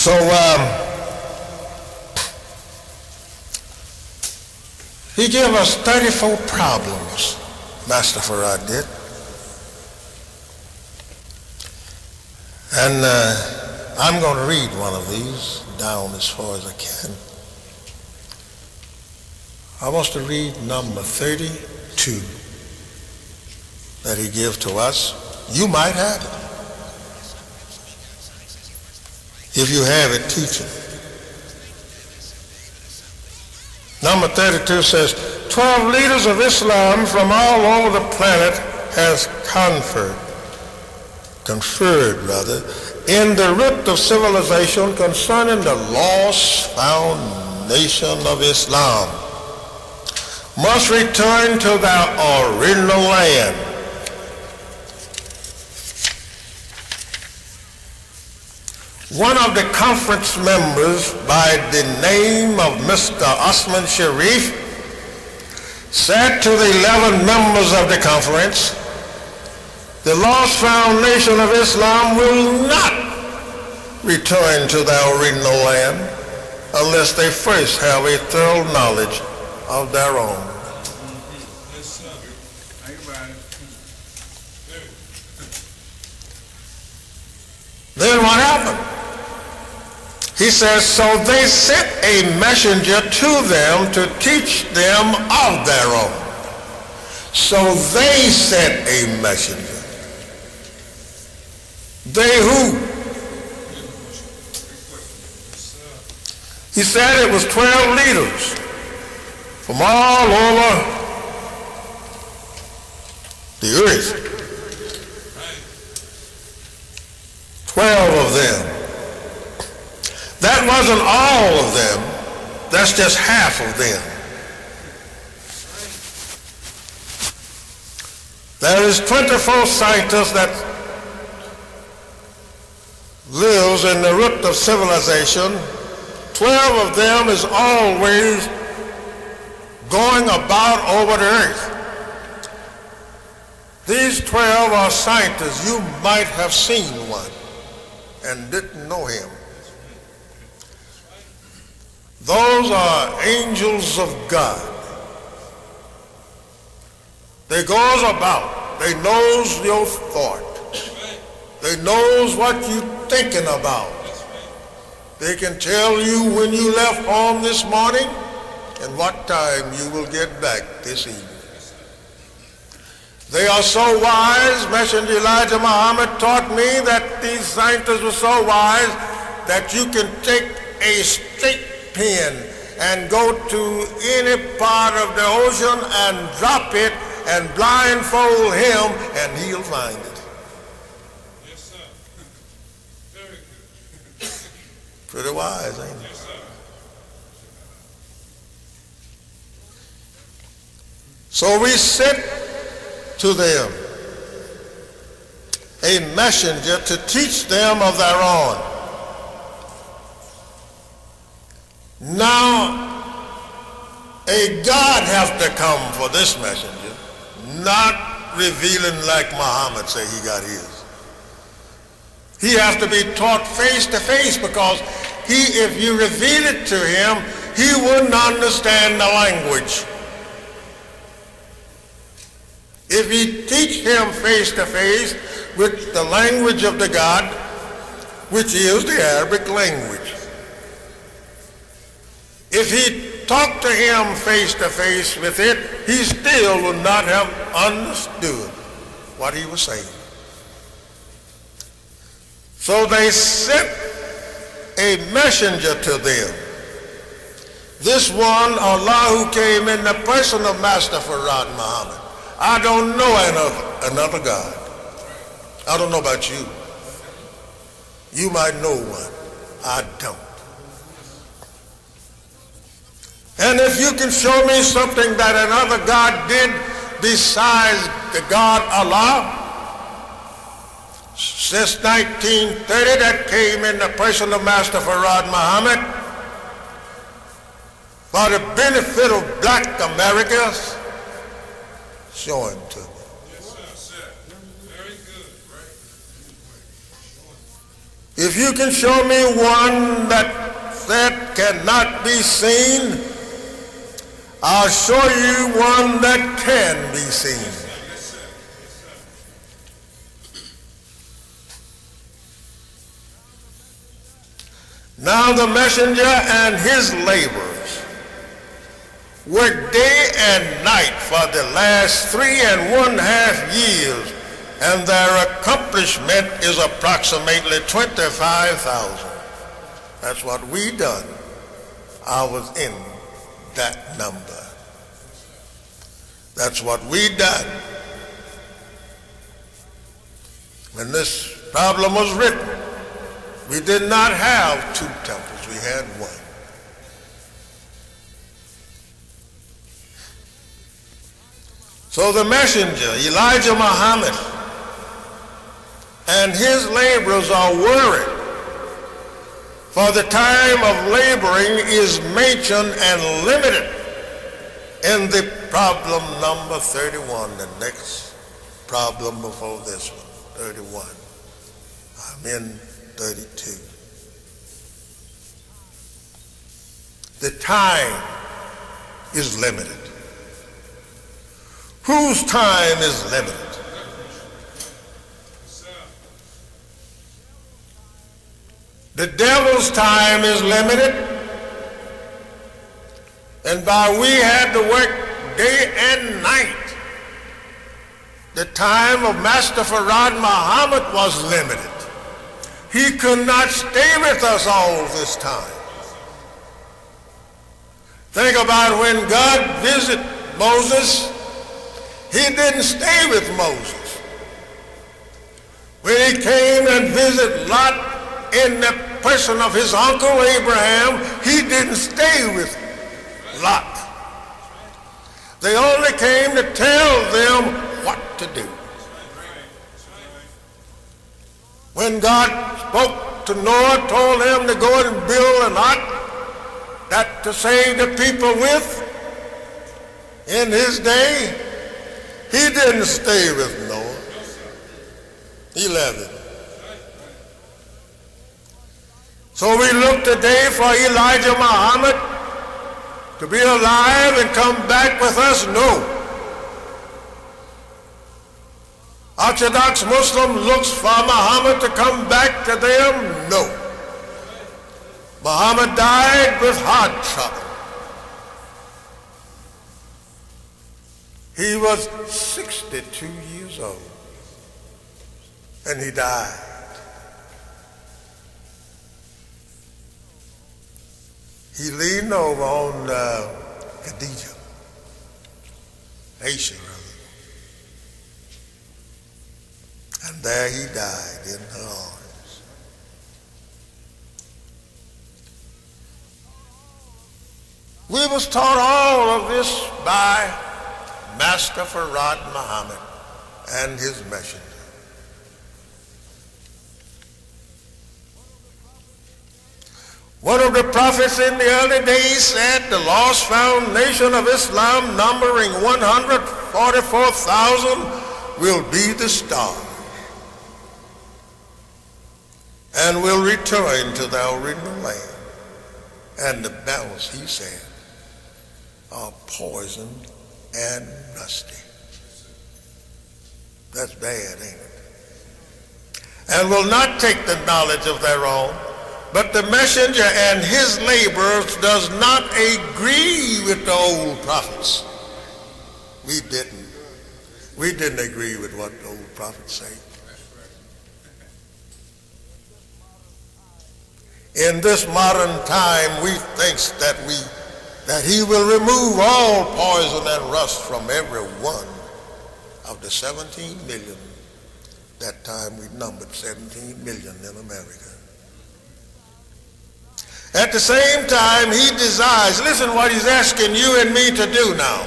So he gave us 34 problems, Master Farad did. And I'm going to read one of these down as far as I can. I want to read number 32 that he gives to us. You might have it. If you have it, teach it. Number 32 says, 12 leaders of Islam from all over the planet has conferred in the root of civilization concerning the lost foundation of Islam must return to their original land. One of the conference members by the name of Mr. Osman Sharif said to the 11 members of the conference, the lost foundation of Islam will not return to their original land unless they first have a thorough knowledge of their own. Then what happened? He says, so they sent a messenger to them to teach them of their own. So they sent a messenger. They who? He said it was 12 leaders from all over the earth. 12 of them. That wasn't all of them. That's just half of them. There is 24 scientists that lives in the root of civilization. 12 of them is always going about over the earth. These 12 are scientists. You might have seen one and didn't know him. Those are angels of God. They goes about. They knows your thought. They knows what you're thinking about. They can tell you when you left home this morning and what time you will get back this evening. They are so wise. Messenger Elijah Muhammad taught me that these scientists were so wise that you can take a straight pen and go to any part of the ocean and drop it and blindfold him and he'll find it. Yes, sir. Very good. Pretty wise, ain't it? Yes, sir. So we sent to them a messenger to teach them of their own. Now, a God has to come for this messenger, not revealing like Muhammad said he got his. He has to be taught face to face because if you reveal it to him, he wouldn't understand the language. If you teach him face to face with the language of the God, which is the Arabic language, if he talked to him face to face with it, he still would not have understood what he was saying. So they sent a messenger to them. This one, Allah, who came in the person of Master Farad Muhammad. I don't know another God. I don't know about you. You might know one. I don't. And if you can show me something that another God did besides the God Allah, since 1930 that came in the person of Master Farad Muhammad for the benefit of black Americans, show him to me. Yes, sir. Very good. Right. If you can show me one that cannot be seen, I'll show you one that can be seen. Now the messenger and his laborers worked day and night for the last 3.5 years, and their accomplishment is approximately 25,000. That's what we done. I was in that number. That's what we done. When this problem was written, we did not have 2 temples, we had 1. So the messenger, Elijah Muhammad, and his laborers are worried, for the time of laboring is mentioned and limited in the problem number 31, the next problem before this one, 31. I'm in 32. The time is limited. Whose time is limited? The devil's time is limited, and by we had to work day and night. The time of Master Farad Muhammad was limited. He could not stay with us all this time. Think about when God visited Moses, he didn't stay with Moses. When he came and visited Lot in the person of his uncle Abraham, he didn't stay with Lot. They only came to tell them what to do. When God spoke to Noah, told him to go and build an ark that to save the people with, in his day, he didn't stay with Noah. He left it. So we look today for Elijah Muhammad to be alive and come back with us? No. Orthodox Muslim looks for Muhammad to come back to them? No. Muhammad died with heart trouble. He was 62 years old, and he died. He leaned over on Khadijah, Asia, and there he died in her arms. We was taught all of this by Master Farad Muhammad and his messenger. One of the prophets in the early days said the lost foundation of Islam, numbering 144,000, will be the star and will return to their original land. And the bells, he said, are poisoned and rusty. That's bad, ain't it? And will not take the knowledge of their own. But the messenger and his laborers does not agree with the old prophets. We didn't. We didn't agree with what the old prophets say. In this modern time, we think that he will remove all poison and rust from every one of the 17 million. That time we numbered 17 million in America. At the same time, he desires, listen what he's asking you and me to do now.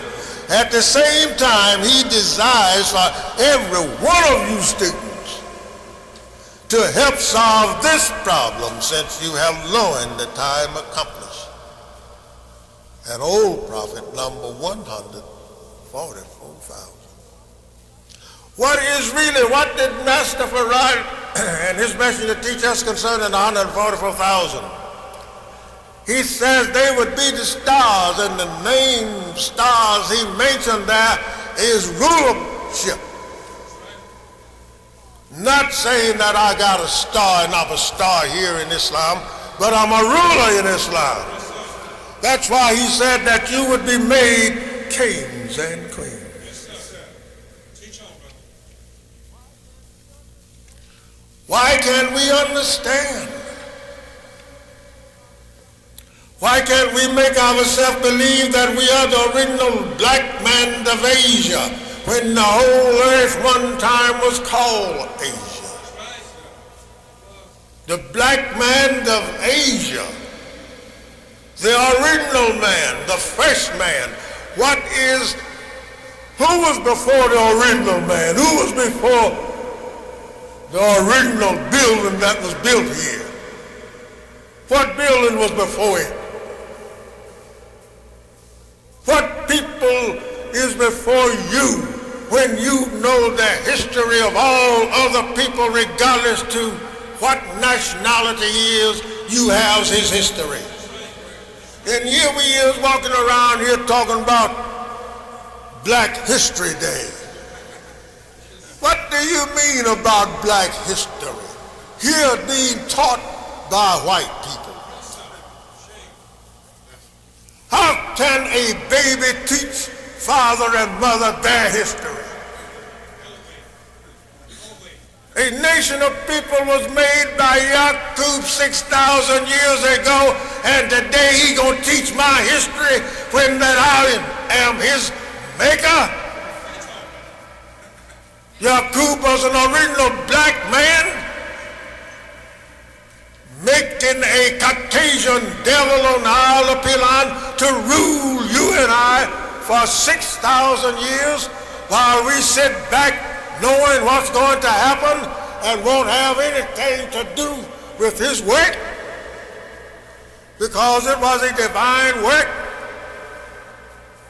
At the same time, he desires for every one of you students to help solve this problem, since you have learned the time accomplished. An old prophet, number 144,000. What did Master Farad and his message to teach us concerning the 144,000? He says they would be the stars, and the name stars he mentioned there is rulership. Not saying that I got a star and I'm a star here in Islam, but I'm a ruler in Islam. That's why he said that you would be made kings and queens. Why can't we understand? Why can't we make ourselves believe that we are the original black man of Asia when the whole earth one time was called Asia? The black man of Asia, the original man, the first man. Who was before the original man? Who was before the original building that was built here? What building was before it? What people is before you when you know the history of all other people, regardless to what nationality he is, you have his history. And here we is walking around here talking about Black History Day. What do you mean about black history? Here being taught by white people. How can a baby teach father and mother their history? A nation of people was made by Yaqub 6,000 years ago, and today he gonna teach my history when that I am his maker? Yaqub was an original black man making a Caucasian devil on the Isle of Pilan to rule you and I for 6,000 years while we sit back knowing what's going to happen and won't have anything to do with his work because it was a divine work.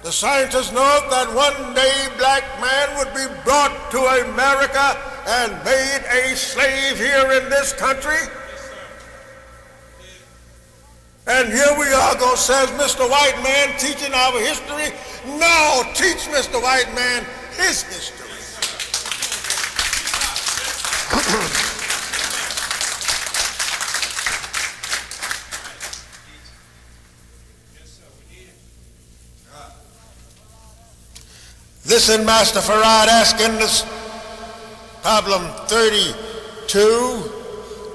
The scientists know that one day black man would be brought to America and made a slave here in this country. And here we are going to say, Mr. White Man teaching our history. No, teach Mr. White Man his history. Listen, Master Farad asking this problem 32.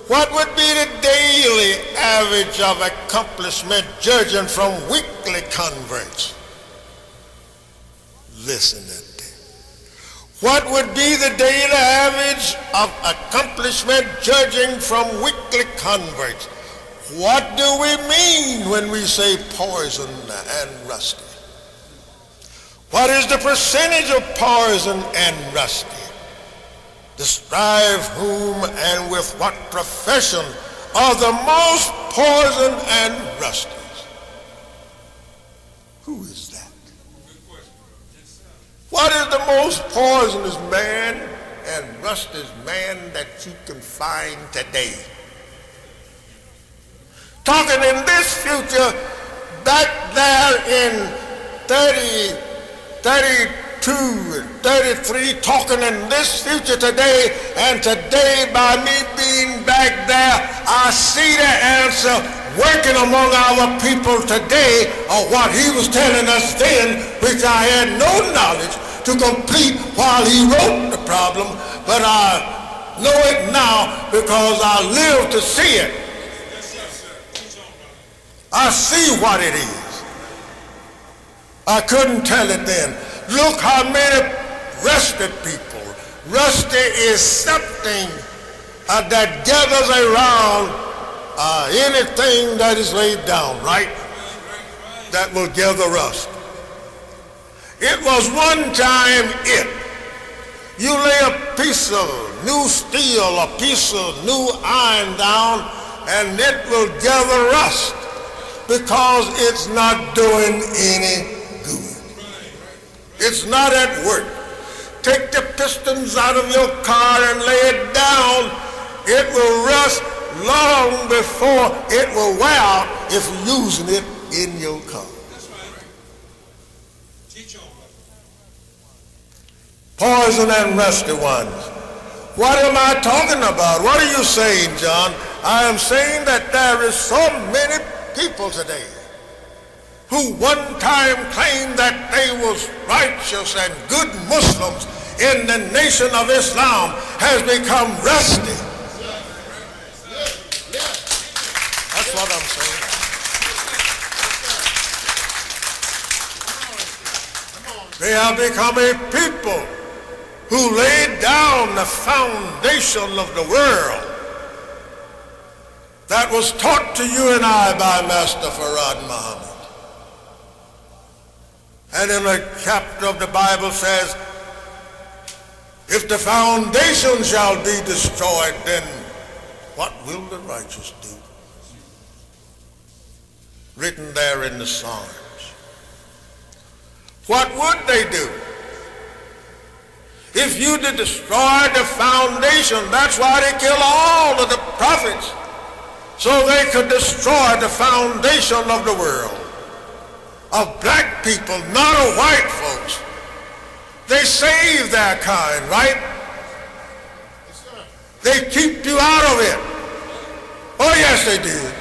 What would be the daily average of accomplishment judging from weekly converts? Listen to that. What would be the daily average of accomplishment judging from weekly converts? What do we mean when we say poison and rusty? What is the percentage of poison and rusty? Describe whom and with what profession are the most poison and rusties? Who is that? What is the most poisonous man and rustiest man that you can find today? Talking in this future, back there in 32 and 33, talking in this future today, and today by me being back there, I see the answer working among our people today of what he was telling us then, which I had no knowledge to complete while he wrote the problem, but I know it now because I live to see it. I see what it is. I couldn't tell it then. Look how many rusted people. Rusty is something that gathers around anything that is laid down, right? That will gather rust. It was one time it. You lay a piece of new steel, a piece of new iron down, and it will gather rust because it's not doing any good. It's not at work. take the pistons out of your car and lay it down, it will rust long before it will wear out if you're using it in your car. That's right. Teach on. Poison and rusty ones. What am I talking about? What are you saying, John? I am saying that there is so many people today who one time claimed that they was righteous and good Muslims in the nation of Islam has become rusty. That's what I'm saying. They have become a people who laid down the foundation of the world that was taught to you and I by Master Farad Muhammad. And in a chapter of the Bible says, if the foundation shall be destroyed, then what will the righteous do? Written there in the Psalms. What would they do? If you did destroy the foundation, that's why they kill all of the prophets, so they could destroy the foundation of the world, of black people, not of white folks. They save their kind, right? Yes, sir. They keep you out of it. Oh yes, they did.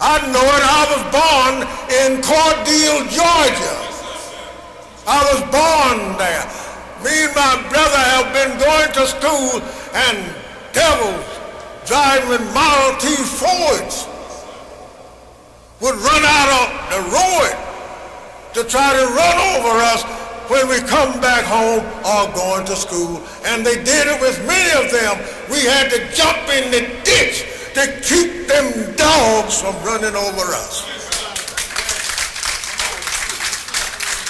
I know it. I was born in Cordele, Georgia. I was born there. Me and my brother have been going to school, and devils driving Model T Fords would run out of the road to try to run over us when we come back home or going to school. And they did it with many of them. We had to jump in the ditch to keep them dogs from running over us.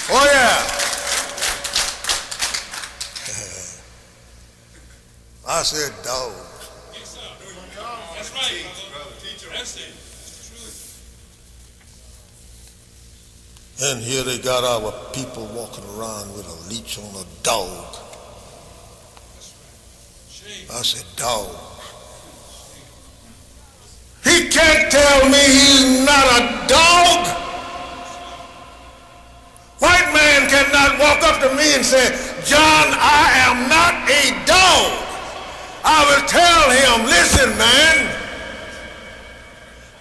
Oh yeah. I said dogs. That's right, brother. That's it. And here they got our people walking around with a leash on a dog. I said, dog. He can't tell me he's not a dog. White man cannot walk up to me and say, John, I am not a dog. I will tell him, listen, man,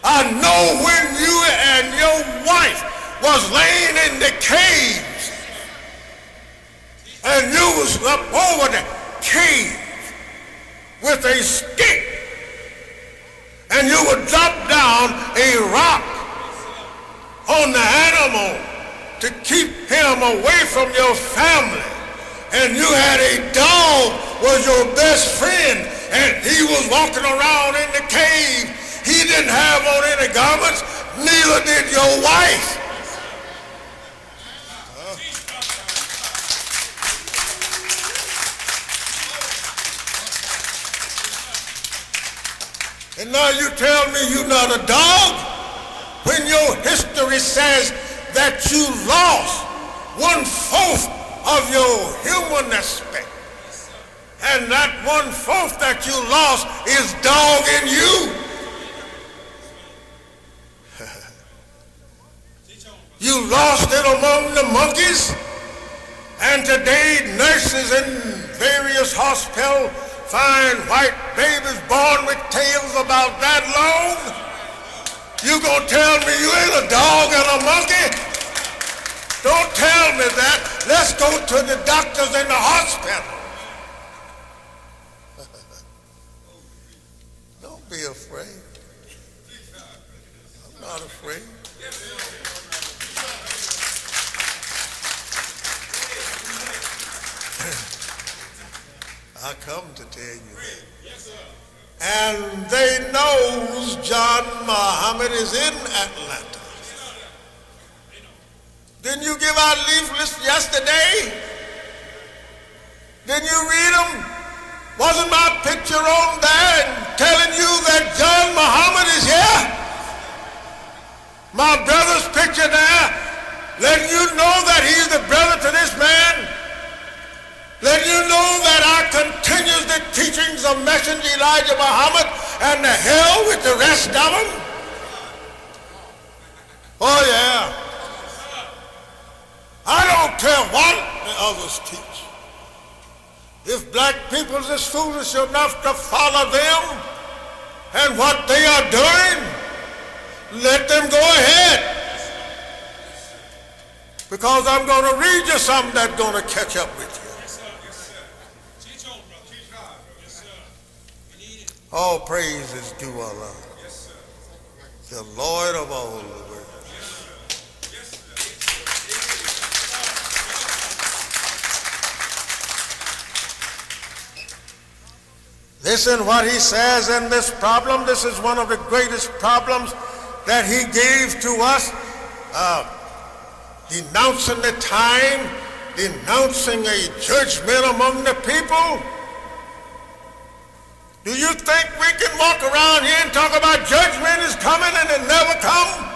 I know when you and your wife was laying in the caves and you was up over the cave with a stick and you would drop down a rock on the animal to keep him away from your family, and you had a dog was your best friend and he was walking around in the cave. He didn't have on any garments, neither did your wife. And now you tell me you're not a dog when your history says that you lost 1/4 of your human aspect. And that 1/4 that you lost is dog in you. You lost it among the monkeys. And today nurses in various hospitals find white babies born with tails about that long. You gonna tell me you ain't a dog and a monkey? Don't tell me that. Let's go to the doctors in the hospital. Don't be afraid. I'm not afraid. I come to tell you that. Yes, sir. And they knows John Muhammad is in Atlanta. Didn't you give out leaflets yesterday? Didn't you read them? Wasn't my picture on there and telling you that John Muhammad is here? My brother's picture there, letting you know that he's the brother to this man. teachings of Messenger Elijah Muhammad and the hell with the rest of them? Oh yeah. I don't care what the others teach. If black people is foolish enough to follow them and what they are doing, let them go ahead. Because I'm going to read you something that's going to catch up with you. Yes, sir. Yes, sir. Teach on, brother. Teach on. Yes, sir. We need it. All praise is due Allah, Yes, sir. the Lord of all the world. Yes, sir. Listen what he says in this problem. This is one of the greatest problems that he gave to us. Denouncing the time, denouncing a judgment among the people. Do you think we can walk around here and talk about judgment is coming and it never come?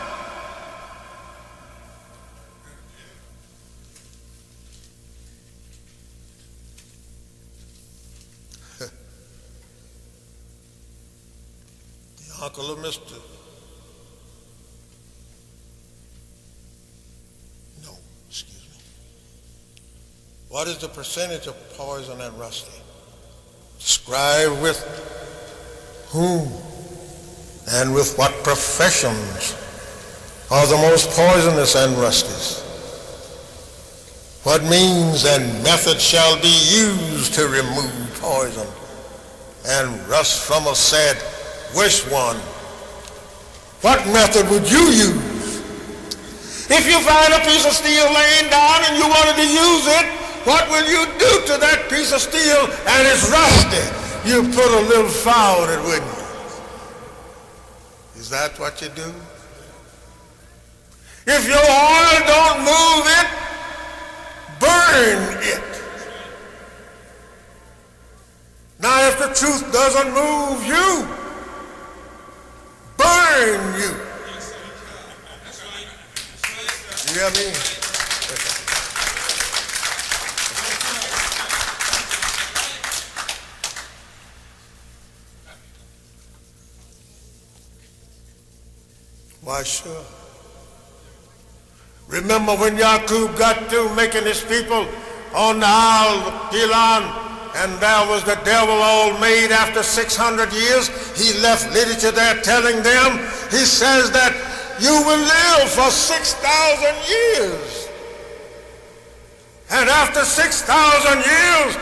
The uncle of Mr. What is the percentage of poison and rusty? Describe with whom and with what professions are the most poisonous and rustiest? What means and methods shall be used to remove poison and rust from a said which one? What method would you use? If you find a piece of steel laying down and you wanted to use it, what will you do to that piece of steel and it's rusty? You put a little fire on it, wouldn't you? Is that what you do? If your oil don't move it, burn it. Now if the truth doesn't move you, burn you. You hear me? Why, sure. Remember when Yaqub got through making his people on the Isle of Pilan, and there was the devil all made after 600 years? He left literature there telling them, he says that you will live for 6,000 years. And after 6,000 years,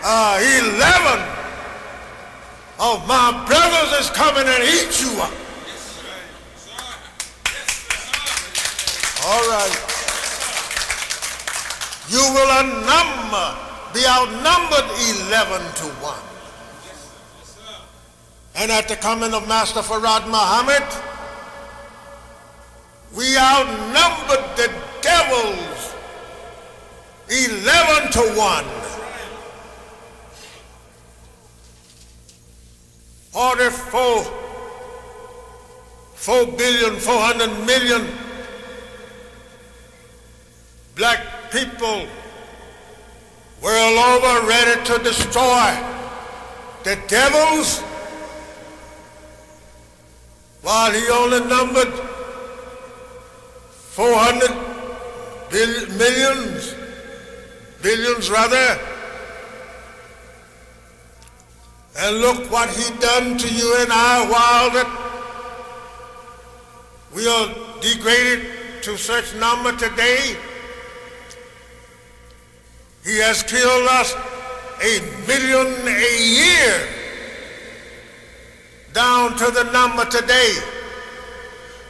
11 of my brothers is coming and eat you up. All right. You will be outnumbered 11 to 1. And at the coming of Master Farad Muhammad, we outnumbered the devils 11 to 1. 4,400,000,000 black people world over ready to destroy the devils, while he only numbered 400 billions rather. And look what he done to you and I, while that we are degraded to such number today. He has killed us 1 million a year, down to the number today.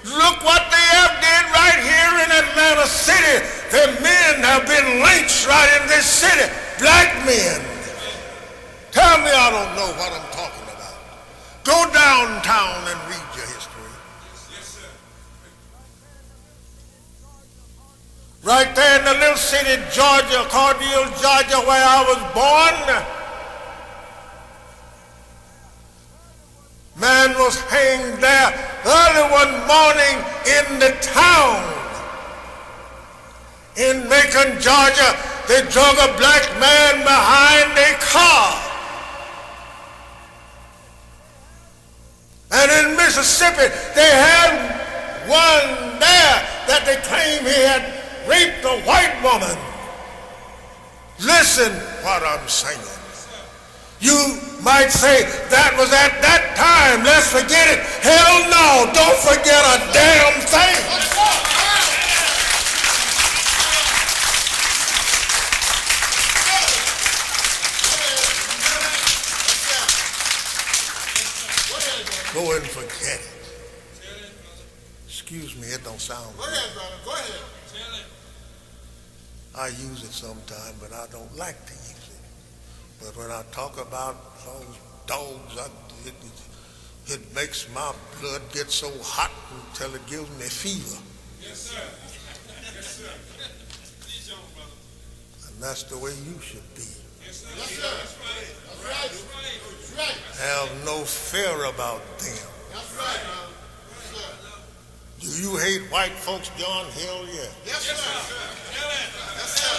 Look what they have did right here in Atlanta City. The men have been lynched right in this city, black men. Tell me I don't know what I'm talking about. Go downtown and read your history. Yes, sir. Right there in the little city, Georgia, Cordele, Georgia, where I was born, man was hanged there early one morning in the town. In Macon, Georgia, they drug a black man behind a car And in Mississippi, they had one there that they claimed he had raped a white woman. Listen what I'm saying. You might say that was at that time. Let's forget it. Hell no, don't forget a damn thing. Go ahead and forget it. Excuse me, it don't sound good. Go ahead, brother. Go ahead. I use it sometime, but I don't like to use it. But when I talk about those dogs, it makes my blood get so hot until it gives me fever. Yes, sir. Yes, sir. Please don't, brother. And that's the way you should be. Yes, sir. Yes, sir. That's right. That's right. That's right. Have no fear about them. That's right, brother. Yes, sir. Do you hate white folks, John? Hell yeah. Yes, sir. Yes, sir.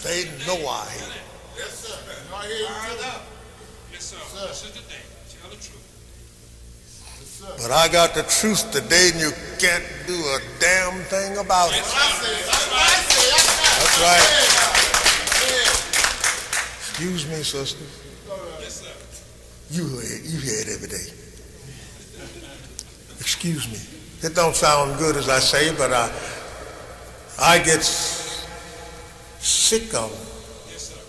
They know I hate it. Yes, sir. I hear you too. Yes, sir. This is the day. Tell the truth. Yes, sir. But I got the truth today, and you can't do a damn thing about it. That's right. Excuse me, sister. Yes, sir. You hear it every day. Excuse me. It don't sound good as I say, but I get sick of them. Yes, sir.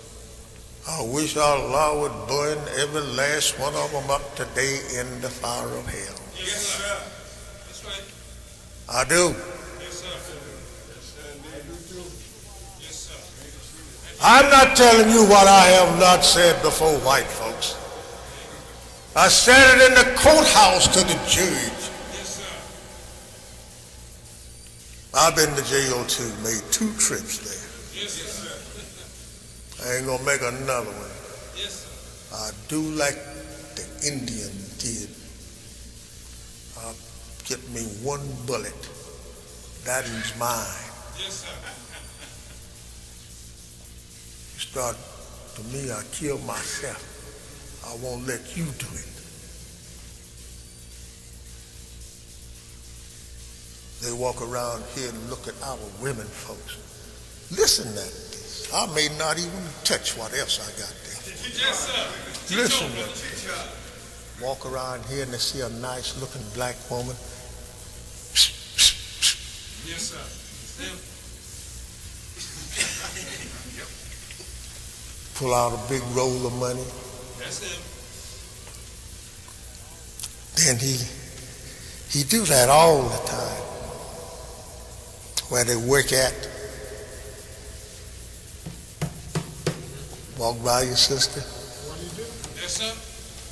I wish Allah would burn every last one of them up today in the fire of hell. Yes, sir. That's right. I do. Yes, sir. Yes, sir. I'm not telling you what I have not said before, white folks. I said it in the courthouse to the judge. Yes, sir. I've been to jail too, made 2 trips there. Yes, sir. I ain't gonna make another one. Yes, sir. I do like the Indian did. I'll get me 1 bullet. That is mine. Yes, sir. You start, to me, I kill myself. I won't let you do it. They walk around here and look at our women folks. Listen to this. I may not even touch what else I got there. Yes, sir. Listen to this. Walk around here and they see a nice looking black woman. Yes, sir. Pull out a big roll of money. That's him. Then he do that all the time. Where they work at. Walk by your sister. What do you do? Yes, sir.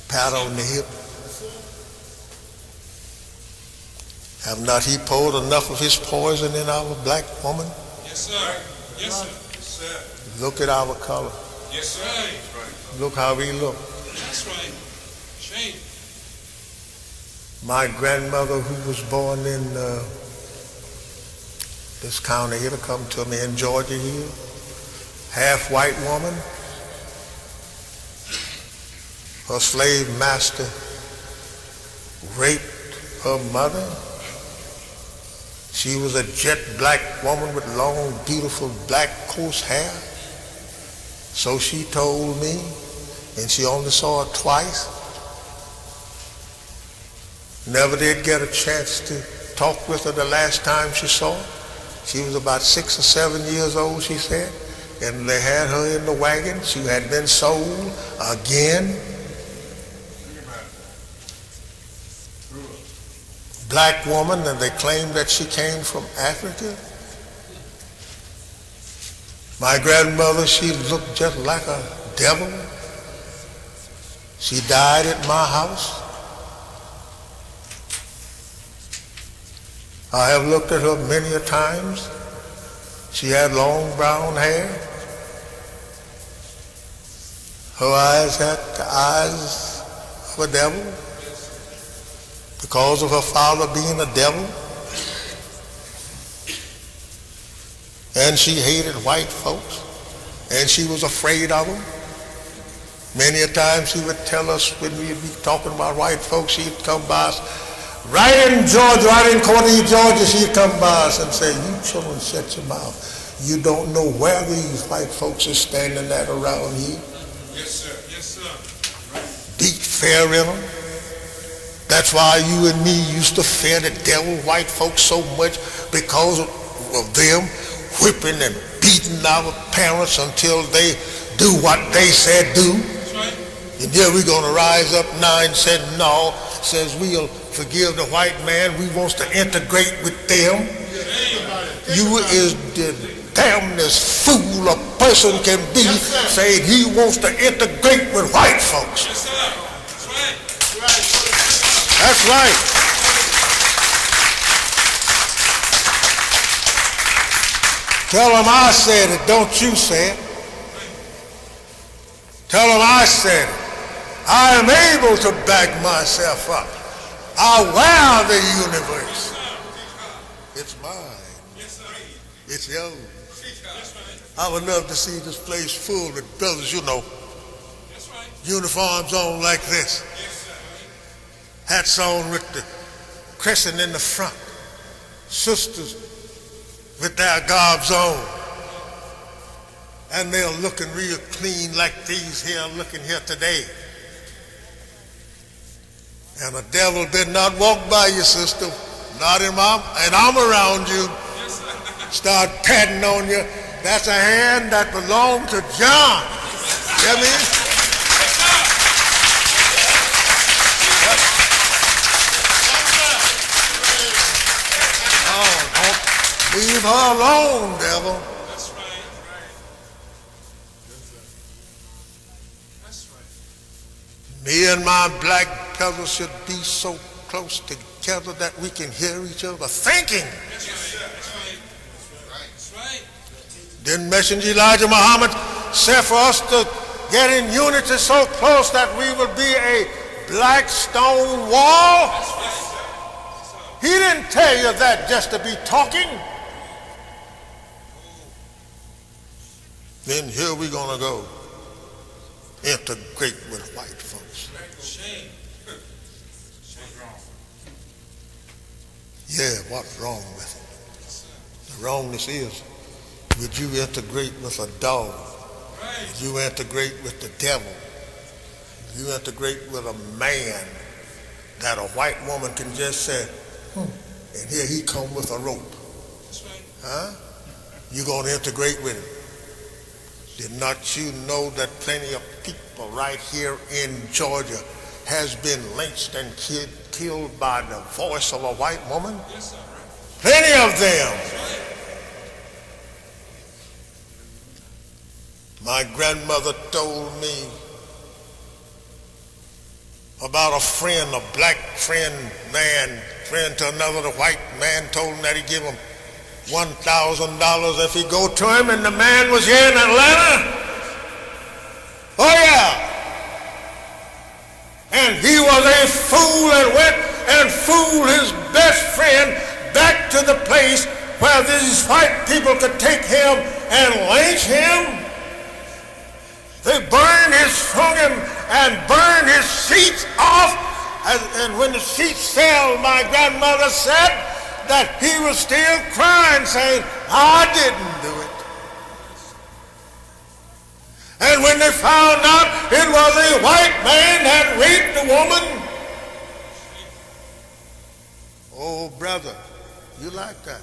Pat on the hip. Have not he poured enough of his poison in our black woman? Yes, sir. Yes, sir. Yes, sir. Look at our color. Yes, sir. Look how we look. That's right. Shame. My grandmother, who was born in this county here, to come to me in Georgia here, half white woman. Her slave master raped her mother. She was a jet black woman with long, beautiful black coarse hair. So she told me, and she only saw her twice. Never did get a chance to talk with her the last time she saw her. She was about 6 or 7 years old, she said, and they had her in the wagon. She had been sold again. Black woman, and they claimed that she came from Africa. My grandmother, she looked just like a devil. She died at my house. I have looked at her many a times. She had long brown hair. Her eyes had the eyes of a devil because of her father being a devil. and she hated white folks, and she was afraid of them. Many a time she would tell us when we'd be talking about white folks, she'd come by us, right in Georgia, right in County, Georgia, she'd come by us and say, "You children, shut your mouth. You don't know where these white folks are standing at around here." Yes, sir. Yes, sir. Deep fear in them. That's why you and me used to fear the devil, white folks, so much, because of them whipping and beating our parents until they do what they said do. That's right. And here we're going to rise up now and say, no, says we'll forgive the white man. We wants to integrate with them. You is the damnedest fool a person can be, saying he wants to integrate with white folks. Yes, sir. That's right. That's right. Tell them I said it, don't you say it. Tell them I said it. I am able to back myself up. I wear the universe. It's mine. It's yours. I would love to see this place full with brothers, you know, uniforms on like this, hats on with the crescent in the front, sisters with their garbs on, and they're looking real clean like these here looking here today. And the devil did not walk by you, sister, not in my, and I'm around you, start patting on you. That's a hand that belonged to John. You know what I mean? Oh, don't leave her alone, devil. That's right. That's right. Me and my black brother should be so close together that we can hear each other thinking. That's right. That's right. Didn't Messenger Elijah Muhammad say for us to get in unity so close that we would be a black stone wall? He didn't tell you that just to be talking. Then here we're going to go integrate with white folks. Shame. Yeah, what's wrong with it? The wrongness is, would you integrate with a dog? Would you integrate with the devil? Would you integrate with a man that a white woman can just say, and here he come with a rope? That's right. Huh? You going to integrate with him? Did not you know that plenty of people right here in Georgia has been lynched and killed by the voice of a white woman? Yes, sir. Plenty of them. My grandmother told me about a friend, a black friend, friend to another. The white man told him that he'd give him $1,000 if he go to him, and the man was here in Atlanta. Oh yeah. And he was a fool and went and fooled his best friend back to the place where these white people could take him and lynch him. They strung him and burned his sheets off. And when the sheets fell, my grandmother said that he was still crying, saying, I didn't do it. And when they found out it was a white man that raped the woman, oh, brother, you like that?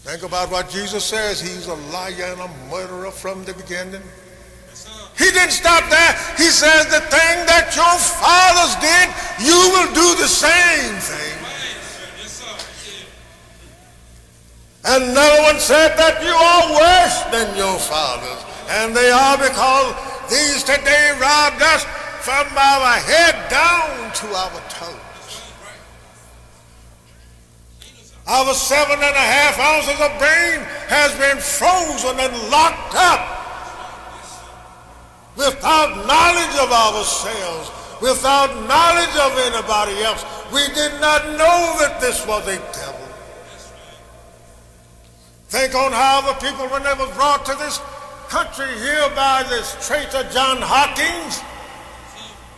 Think about what Jesus says. He's a liar and a murderer from the beginning. He didn't stop there. He says the thing that your fathers did, you will do the same thing. And another one said that you are worse than your fathers. And they are, because these today robbed us from our head down to our toes. Our 7.5 ounces of brain has been frozen and locked up without knowledge of ourselves, without knowledge of anybody else. We did not know that this was a devil. Think on how the people, when they was brought to this country here by this traitor John Hawkins,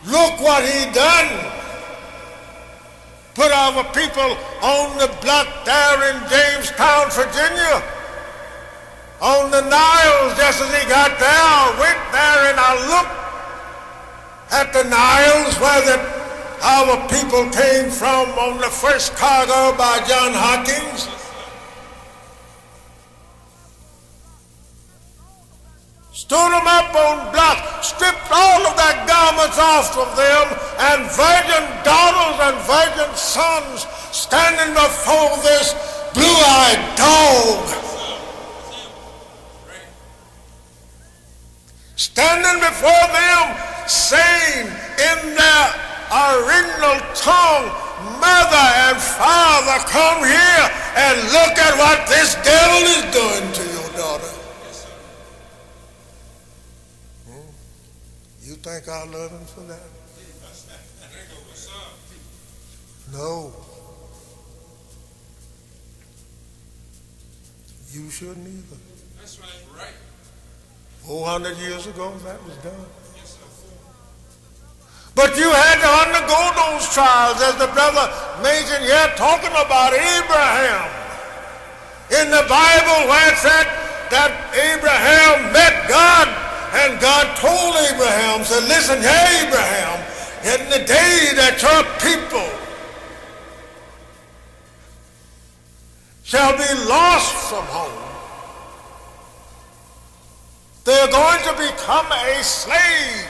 look what he done. Put our people on the block there in Jamestown, Virginia, on the Niles. Just as he got there, I went there and I looked at the Niles where our people came from on the first cargo by John Hawkins. Stood them up on blocks, stripped all of their garments off of them, and virgin daughters and virgin sons standing before this blue-eyed dog. Standing before them, saying in their original tongue, "Mother and father, come here and look at what this devil is doing to your daughter." You think I love him for that? No. You shouldn't either. That's right. 400 years ago, that was done. But you had to undergo those trials, as the brother mentioned here, talking about Abraham. In the Bible, where it said that Abraham met God, and God told Abraham, said, "Listen, hey Abraham, in the day that your people shall be lost from home, they're going to become a slave,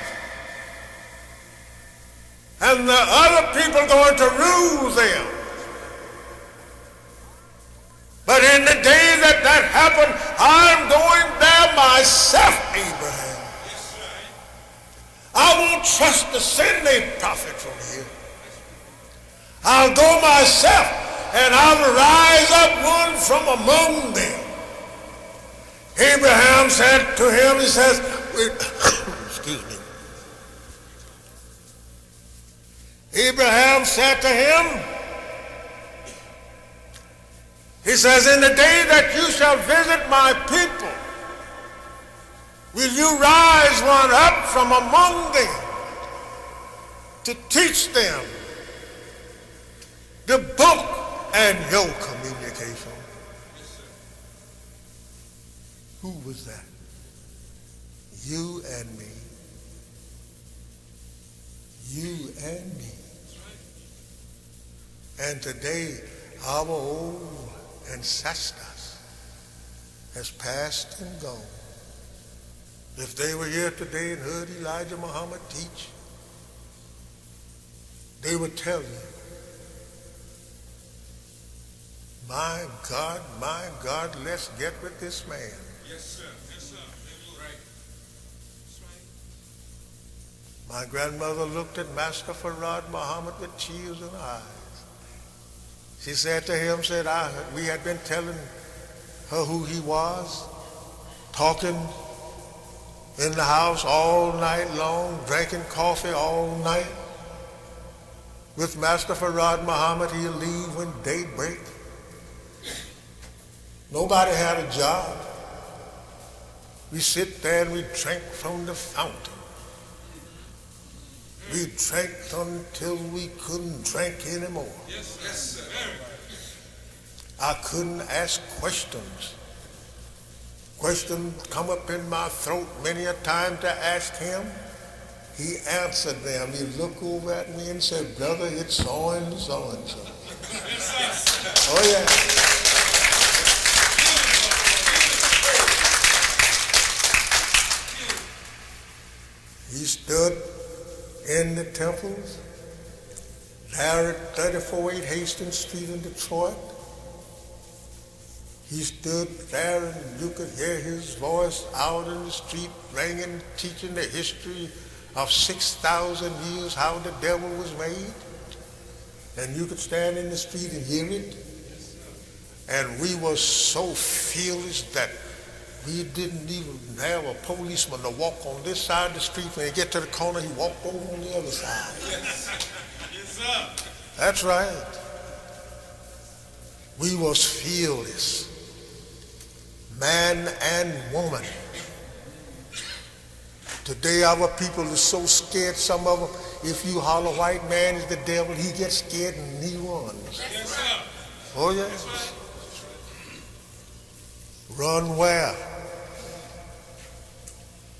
and the other people are going to rule them. But in the day that that happened, I'm going there myself, Abraham. I won't trust to send a prophet from here. I'll go myself, and I'll rise up one from among them." Abraham said to him, he says, excuse me. Abraham said to him, he says, "In the day that you shall visit my people, will you rise one up from among them to teach them the book and your communication?" Who was that? You and me. You and me. And today, our old ancestors has passed and gone. If they were here today and heard Elijah Muhammad teach, they would tell you, my God, let's get with this man." Yes, sir. Right. That's right. My grandmother looked at Master Farad Muhammad with tears in her eyes. She said to him, we had been telling her who he was, talking in the house all night long, drinking coffee all night. With Master Farad Muhammad, he'll leave when day break. Nobody had a job. We sit there and we drink from the fountain. We drank until we couldn't drink anymore. Yes, sir. I couldn't ask questions. Questions come up in my throat many a time to ask him. He answered them. He looked over at me and said, "Brother, it's so and so and so." Oh yeah. He stood in the temples there at 34-8 Hastings Street in Detroit. He stood there and you could hear his voice out in the street ringing, teaching the history of 6,000 years how the devil was made. And you could stand in the street and hear it. And we were so fearless that we didn't even have a policeman to walk on this side of the street. When he get to the corner, he walked over on the other side. Yes, sir. That's right. We was fearless. man and woman. Today our people are so scared, some of them, if you holler white man is the devil, he gets scared and he runs. Yes, sir. Oh yeah? That's right. Run where?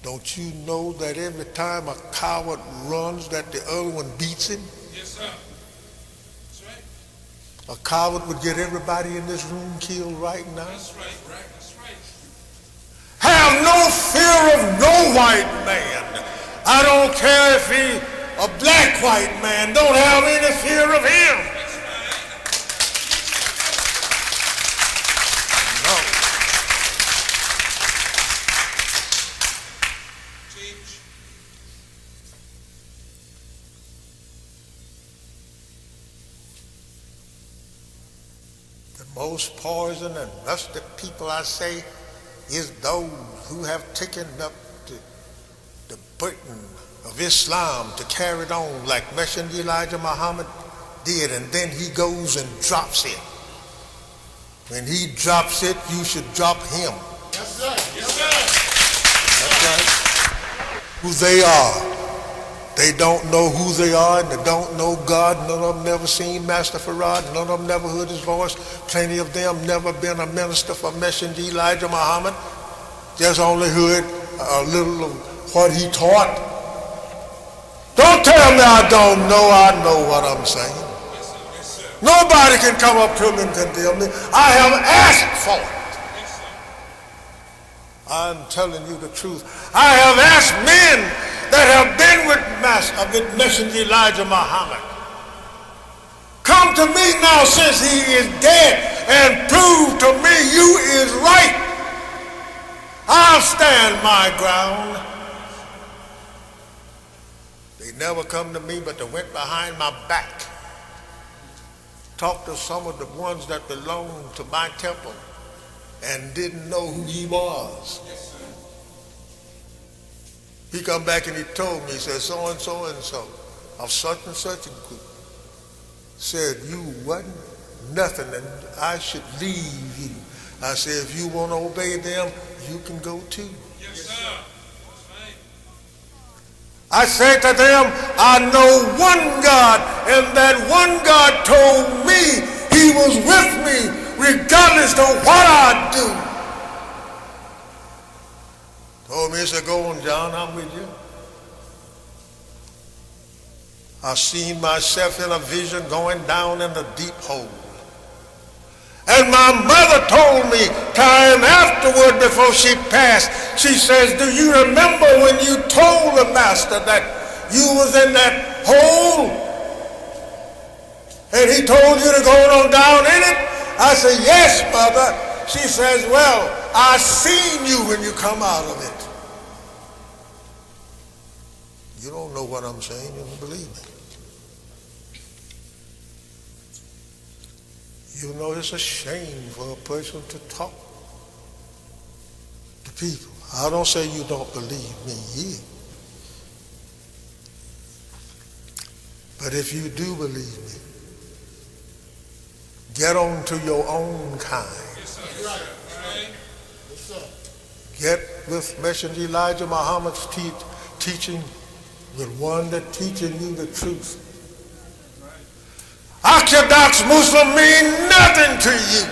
Don't you know that every time a coward runs that the other one beats him? Yes, sir. That's right. A coward would get everybody in this room killed right now. That's right. That's right. Have no fear of no white man. I don't care if he's a black white man. Don't have any fear of him. That's right. No. Teach. The most poison and rusted people, I say, is those who have taken up the burden of Islam to carry it on like Messenger Elijah Muhammad did, and then he goes and drops it. When he drops it, you should drop him. Yes, sir. Yes, sir. That's right. Who they are. They don't know who they are, and they don't know God. None of them never seen Master Farad. None of them never heard his voice. Plenty of them never been a minister for Messenger Elijah Muhammad. Just only heard a little of what he taught. Don't tell me I don't know. I know what I'm saying. Yes, sir. Yes, sir. Nobody can come up to me and condemn me. I have asked for it. Yes, sir. I'm telling you the truth. I have asked men that have been with Messenger Elijah Muhammad. Come to me now since he is dead and prove to me you is right. I'll stand my ground. They never come to me, but they went behind my back. Talked to some of the ones that belonged to my temple and didn't know who he was. Yes, sir. He come back and he told me, he said, so and so of such and such a group said you wasn't nothing and I should leave you. I said, if you want to obey them, you can go too. Yes, sir. That's right. I said to them, I know one God, and that one God told me he was with me regardless of what I do. Told me, he said, go on, John, I'm with you. I seen myself in a vision going down in the deep hole. And my mother told me time afterward before she passed, she says, do you remember when you told the master that you was in that hole? And he told you to go on down in it? I said, yes, mother. She says, well, I seen you when you come out of it. You don't know what I'm saying, you don't believe me. You know, it's a shame for a person to talk to people. I don't say you don't believe me yet. But if you do believe me, get on to your own kind. Yes, sir. Right. Yes, sir. Get with Messenger Elijah Muhammad's teaching, with one that teaching you the truth. Orthodox Muslim mean nothing to you.